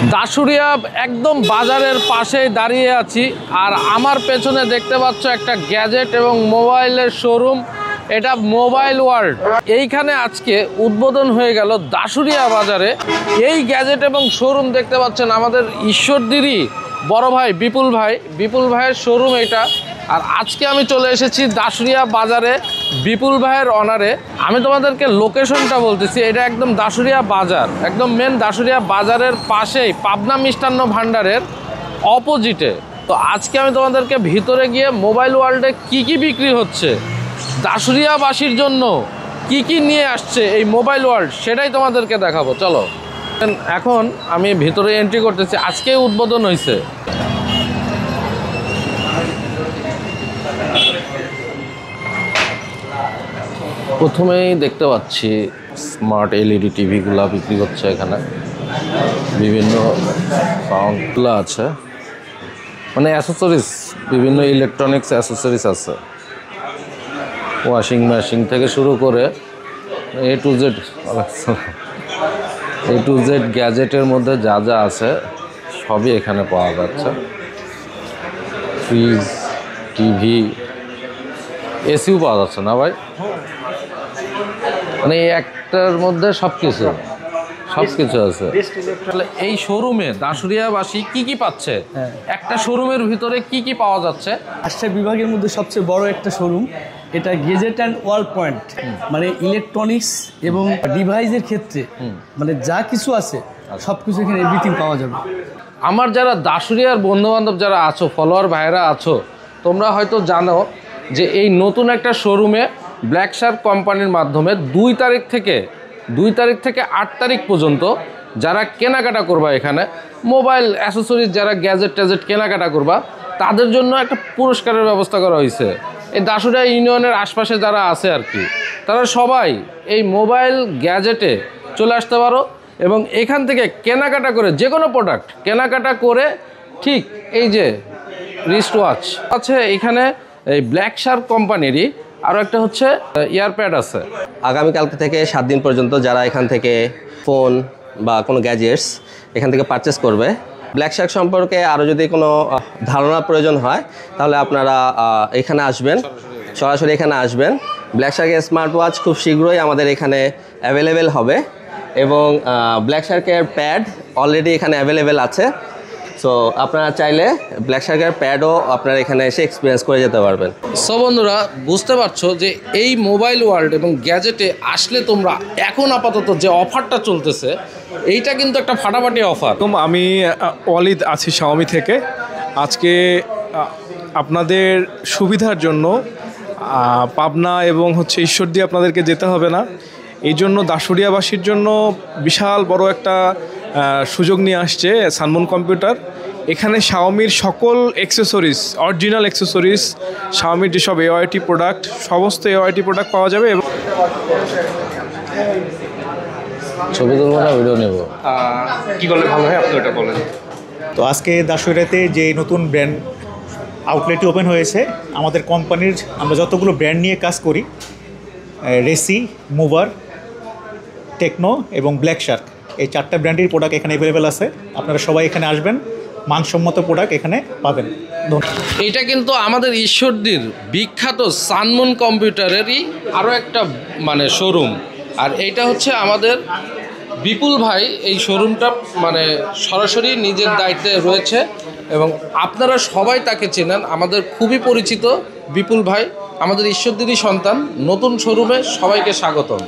দাশুরিয়া একদম বাজারের পাশেই দাঁড়িয়ে আছি আর আমার পেছনে দেখতে পাচ্ছ একটা গ্যাজেট এবং মোবাইলের শোরুম। এটা মোবাইল ওয়ার্ল্ড। এইখানে আজকে উদ্বোধন হয়ে গেল দাশুরিয়া বাজারে। এই গ্যাজেট এবং শোরুম দেখতে পাচ্ছেন আমাদের ঈশ্বরদীরই বড় ভাই বিপুল ভাইয়ের শোরুম এটা। আর আজকে আমি চলে এসেছি দাশুরিয়া বাজারে বিপুল ভাইয়ের অনারে। আমি তোমাদেরকে লোকেশনটা বলতেছি, এটা একদম দাশুরিয়া বাজার, একদম মেন দাশুরিয়া বাজারের পাশেই পাবনা মিষ্টান্ন ভাণ্ডারের অপোজিটে। তো আজকে আমি তোমাদেরকে ভিতরে গিয়ে মোবাইল ওয়ার্ল্ডে কি বিক্রি হচ্ছে, দাশুরিয়াবাসীর জন্য কি নিয়ে আসছে এই মোবাইল ওয়ার্ল্ড, সেটাই তোমাদেরকে দেখাবো। চলো, এখন আমি ভিতরে এন্ট্রি করতেছি। আজকেই উদ্বোধন হয়েছে। প্রথমেই দেখতে পাচ্ছি স্মার্ট এলইডি টিভিগুলো বিক্রি হচ্ছে। এখানে বিভিন্ন সাউন্ডগুলো আছে, মানে অ্যাসেসরিজ, বিভিন্ন ইলেকট্রনিক্স অ্যাসেসরিজ আছে। ওয়াশিং মেশিন থেকে শুরু করে এ টু জেড গ্যাজেটের মধ্যে যা যা আছে সবই এখানে পাওয়া যাচ্ছে। ফ্রিজ, টিভি, এসিও পাওয়া যাচ্ছে না ভাই, মানে একটার মধ্যে সব কিছু আছে। এই শোরুমে দাশুরিয়াবাসী কি পাচ্ছে, একটা শোরুমের ভিতরে কি পাওয়া যাচ্ছে? আটটা বিভাগের মধ্যে সবচেয়ে বড় একটা শোরুম এটা গেজেট অ্যান্ড ওয়াল পয়েন্ট, মানে ইলেকট্রনিক্স এবং ডিভাইসের ক্ষেত্রে মানে যা কিছু আছে সব কিছু এখানে এভরিথিং পাওয়া যাবে। আমার যারা দাশুরিয়ার বন্ধুবান্ধব যারা আছো, ফলোয়ার ভাইরা আছো, তোমরা হয়তো জানো যে এই নতুন একটা শোরুমে ব্ল্যাক শার্ক কোম্পানির মাধ্যমে 2 তারিখ থেকে 8 তারিখ পর্যন্ত যারা কেনাকাটা করবা, এখানে মোবাইল অ্যাসেসরিজ যারা গ্যাজেট কেনাকাটা করবা, তাদের জন্য একটা পুরস্কারের ব্যবস্থা করা হয়েছে। এই দাশুরিয়া ইউনিয়নের আশপাশে যারা আছে আর কি, তারা সবাই এই মোবাইল গ্যাজেটে চলে আসতে পারো এবং এখান থেকে কেনাকাটা করে যে কোনো প্রোডাক্ট কেনাকাটা করে, ঠিক এই যে রিস্ট ওয়াচ আছে এখানে, এই ব্ল্যাক শার্ক কোম্পানিরই আরও একটা হচ্ছে ইয়ারপ্যাড আছে। আগামীকালকে থেকে 7 দিন পর্যন্ত যারা এখান থেকে ফোন বা কোনো গ্যাজেটস এখান থেকে পারচেস করবে, ব্ল্যাক শার্ক সম্পর্কে আরও যদি কোনো ধারণা প্রয়োজন হয় তাহলে আপনারা এখানে আসবেন, সরাসরি এখানে আসবেন। ব্ল্যাক শার্কের স্মার্ট ওয়াচ খুব শীঘ্রই আমাদের এখানে অ্যাভেলেবেল হবে এবং ব্ল্যাক শার্কের প্যাড অলরেডি এখানে অ্যাভেলেবেল আছে। সো আপনারা চাইলে ব্ল্যাক শার্কের প্যাডও আপনারা এখানে এসে এক্সপিরিয়েন্স করে যেতে পারবেন। সো বন্ধুরা, বুঝতে পারছো যে এই মোবাইল ওয়ার্ল্ড এবং গ্যাজেটে আসলে তোমরা এখন আপাতত যে অফারটা চলতেছে, এইটা কিন্তু একটা ফাটাফাটি অফার। আমি ওয়ালিদ আছি শাওমি থেকে। আজকে আপনাদের সুবিধার জন্য পাবনা এবং ঈশ্বরদী আপনাদেরকে যেতে হবে না, এই জন্য দাশুরিয়াবাসীর জন্য বিশাল বড় একটা সুযোগ নিয়ে আসছে সানমুন কম্পিউটার। এখানে শাওমির সকল অ্যাক্সেসরিজ, অরিজিনাল অ্যাক্সেসরিজ, শাওমির যেসব এওআইটি প্রোডাক্ট, সমস্ত এওআইটি প্রোডাক্ট পাওয়া যাবে। এবং ছবি তুলবো না ভিডিও নেব, কী করলে ভালো হয় আপনি ওটা বলেন। তো আজকে দাশুরিয়াতে যে নতুন ব্র্যান্ড আউটলেটটি ওপেন হয়েছে, আমাদের কোম্পানির আমরা যতগুলো ব্র্যান্ড নিয়ে কাজ করি, রেসি, মুভার, টেকনো এবং ব্ল্যাক শার্ক, এই 4টা ব্র্যান্ডের প্রোডাক্ট এখানে অ্যাভেলেবেল আছে। আপনারা সবাই এখানে আসবেন, মানসম্মত প্রোডাক্ট এখানে পাবেন। এটা কিন্তু আমাদের ঈশ্বরদীর বিখ্যাত সানমুন কম্পিউটারেরই আরও একটা মানে শোরুম। আর এইটা হচ্ছে আমাদের বিপুল ভাই এই শোরুমটা মানে সরাসরি নিজের দায়িত্বে রয়েছে এবং আপনারা সবাই তাকে চেনেন। আমাদের খুবই পরিচিত বিপুল ভাই, আমাদের ঈশ্বরদীরই সন্তান। নতুন শোরুমে সবাইকে স্বাগতম।